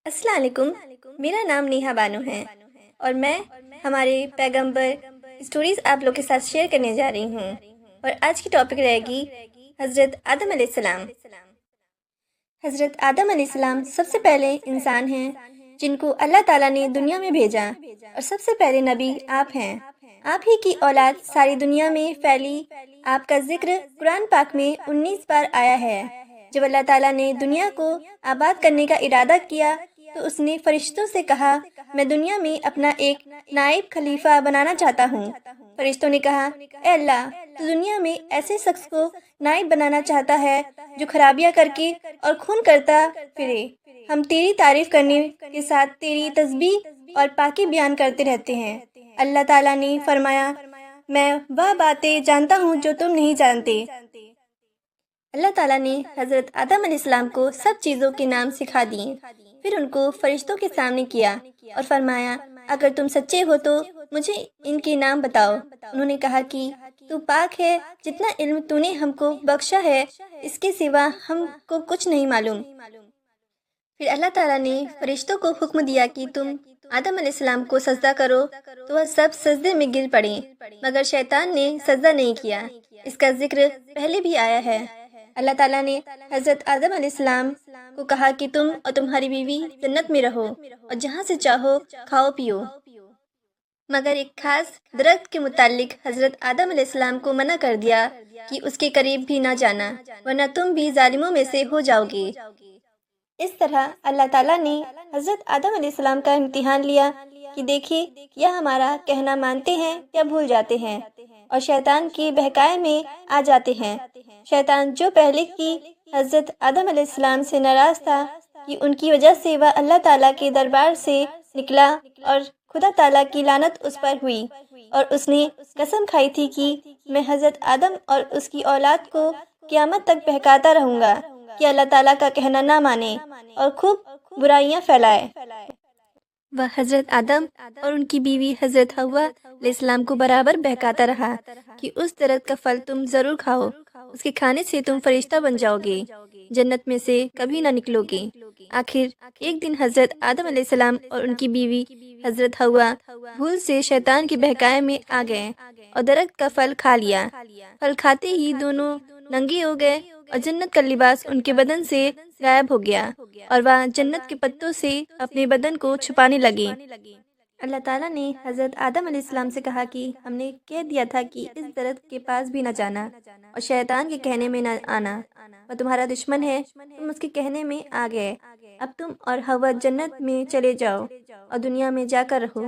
السلام علیکم، میرا نام نیہا بانو ہے اور میں ہمارے پیغمبر اسٹوریز آپ لوگ کے ساتھ شیئر کرنے جا رہی ہوں۔ اور آج کی ٹاپک رہے گی حضرت آدم علیہ السلام۔ حضرت آدم علیہ السلام سب سے پہلے انسان ہیں جن کو اللہ تعالیٰ نے دنیا میں بھیجا، اور سب سے پہلے نبی آپ ہیں۔ آپ ہی کی اولاد ساری دنیا میں پھیلی۔ آپ کا ذکر قرآن پاک میں 19 بار آیا ہے۔ جب اللہ تعالیٰ نے دنیا کو آباد کرنے کا ارادہ کیا تو اس نے فرشتوں سے کہا، میں دنیا میں اپنا ایک نائب خلیفہ بنانا چاہتا ہوں۔ فرشتوں نے کہا، اے اللہ، تو دنیا میں ایسے شخص کو نائب بنانا چاہتا ہے جو خرابیاں کر کے اور خون کرتا پھرے۔ ہم تیری تعریف کرنے کے ساتھ تیری تسبیح اور پاکی بیان کرتے رہتے ہیں۔ اللہ تعالیٰ نے فرمایا، میں وہ باتیں جانتا ہوں جو تم نہیں جانتے۔ اللہ تعالیٰ نے حضرت آدم علیہ السلام کو سب چیزوں کے نام سکھا دیے، پھر ان کو فرشتوں کے سامنے کیا اور فرمایا، اگر تم سچے ہو تو مجھے ان کے نام بتاؤ۔ انہوں نے کہا کہ تو پاک ہے، جتنا علم تو نے ہم کو بخشا ہے اس کے سوا ہم کو کچھ نہیں معلوم۔ پھر اللہ تعالیٰ نے فرشتوں کو حکم دیا کہ تم آدم علیہ السلام کو سجدہ کرو، تو وہ سب سجدے میں گر پڑے، مگر شیطان نے سجدہ نہیں کیا۔ اس کا ذکر پہلے بھی آیا ہے۔ اللہ تعالیٰ نے حضرت آدم علیہ السلام کو کہا کہ تم اور تمہاری بیوی جنت میں رہو اور جہاں سے چاہو کھاؤ پیو، مگر ایک خاص درخت کے متعلق حضرت آدم علیہ السلام کو منع کر دیا کہ اس کے قریب بھی نہ جانا، ورنہ تم بھی ظالموں میں سے ہو جاؤ گے۔ اس طرح اللہ تعالیٰ نے حضرت آدم علیہ السلام کا امتحان لیا کہ دیکھیں یا ہمارا کہنا مانتے ہیں یا بھول جاتے ہیں اور شیطان کے بہکائے میں آ جاتے ہیں۔ شیطان جو پہلے کی حضرت آدم علیہ السلام سے ناراض تھا کہ ان کی وجہ سے وہ اللہ تعالیٰ کے دربار سے نکلا اور خدا تعالیٰ کی لعنت اس پر ہوئی، اور اس نے قسم کھائی تھی کہ میں حضرت آدم اور اس کی اولاد کو قیامت تک بہکاتا رہوں گا کہ اللہ تعالیٰ کا کہنا نہ مانے اور خوب برائیاں پھیلائے۔ وہ حضرت آدم اور ان کی بیوی حضرت حوا علیہ السلام کو برابر بہکاتا رہا کہ اس درخت کا پھل تم ضرور کھاؤ، اس کے کھانے سے تم فرشتہ بن جاؤ گے، جنت میں سے کبھی نہ نکلو گے۔ آخر ایک دن حضرت آدم علیہ السلام اور ان کی بیوی حضرت حوا بھول سے شیطان کے بہکائے میں آ گئے اور درخت کا پھل کھا لیا۔ پھل کھاتے ہی دونوں ننگے ہو گئے اور جنت کا لباس ان کے بدن سے غائب ہو گیا، اور وہ جنت کے پتوں سے اپنے بدن کو چھپانے لگے۔ اللہ تعالیٰ نے حضرت آدم علیہ السلام سے کہا کہ ہم نے کہہ دیا تھا کہ اس درخت کے پاس بھی نہ جانا اور شیطان کے کہنے میں نہ آنا، وہ تمہارا دشمن ہے، تم اس کے کہنے میں آ گئے۔ اب تم اور حوا جنت میں چلے جاؤ اور دنیا میں جا کر رہو۔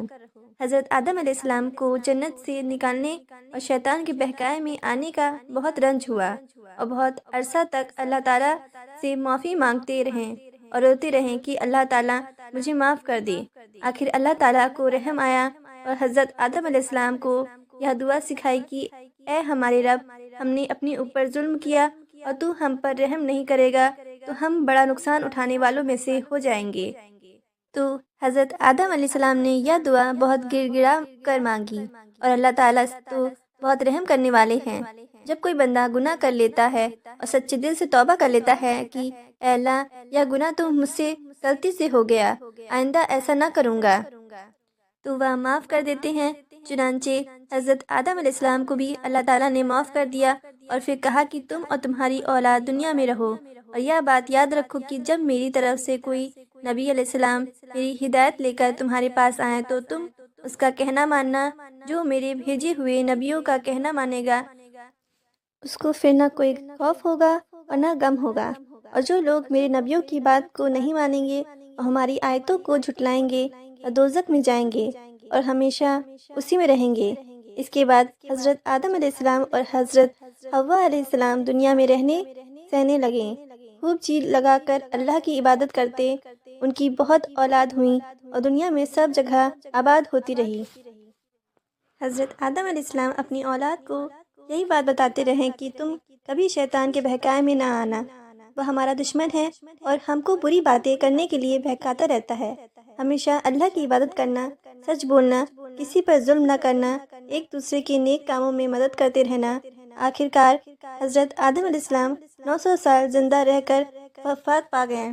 حضرت آدم علیہ السلام کو جنت سے نکالنے اور شیطان کے بہکائے میں آنے کا بہت رنج ہوا، اور بہت عرصہ تک اللہ تعالیٰ سے معافی مانگتے رہیں اور روتے رہیں کہ اللہ تعالیٰ مجھے معاف کر دے۔ آخر اللہ تعالیٰ کو رحم آیا اور حضرت آدم علیہ السلام کو یہ دعا سکھائی کہ اے ہمارے رب، ہم نے اپنے اوپر ظلم کیا اور تو ہم پر رحم نہیں کرے گا تو ہم بڑا نقصان اٹھانے والوں میں سے ہو جائیں گے۔ تو حضرت آدم علیہ السلام نے یہ دعا بہت گر گڑا کر مانگی، اور اللہ تعالیٰ تو بہت رحم کرنے والے ہیں۔ جب کوئی بندہ گناہ کر لیتا ہے اور سچے دل سے توبہ کر لیتا ہے کہ اے اللہ، یہ گناہ تو مجھ سے غلطی سے ہو گیا، آئندہ ایسا نہ کروں گا، تو وہ معاف کر دیتے ہیں۔ چنانچہ حضرت آدم علیہ السلام کو بھی اللہ تعالیٰ نے معاف کر دیا، اور پھر کہا کہ تم اور تمہاری اولاد دنیا میں رہو، اور یہ بات یاد رکھو کہ جب میری طرف سے کوئی نبی علیہ السلام میری ہدایت لے کر تمہارے پاس آئے تو تم اس کا کہنا ماننا، جو میرے بھیجے ہوئے نبیوں کا کہنا مانے گا اس کو پھر نہ کوئی خوف ہوگا اور نہ غم ہوگا، اور جو لوگ میرے نبیوں کی بات کو نہیں مانیں گے اور ہماری آیتوں کو جھٹلائیں گے اور دوزخ میں جائیں گے اور ہمیشہ اسی میں رہیں گے۔ اس کے بعد حضرت آدم علیہ السلام اور حضرت حوا علیہ السلام دنیا میں رہنے سہنے لگے، خوب جی لگا کر اللہ کی عبادت کرتے۔ ان کی بہت اولاد ہوئیں اور دنیا میں سب جگہ آباد ہوتی رہی۔ حضرت آدم علیہ السلام اپنی اولاد کو یہی بات بتاتے رہیں کہ تم کبھی شیطان کے بہکائے میں نہ آنا، وہ ہمارا دشمن ہے اور ہم کو بری باتیں کرنے کے لیے بہکاتا رہتا ہے۔ ہمیشہ اللہ کی عبادت کرنا، سچ بولنا، کسی پر ظلم نہ کرنا، ایک دوسرے کے نیک کاموں میں مدد کرتے رہنا۔ آخر کار حضرت آدم علیہ السلام 900 سال زندہ رہ کر وفات پا گئے۔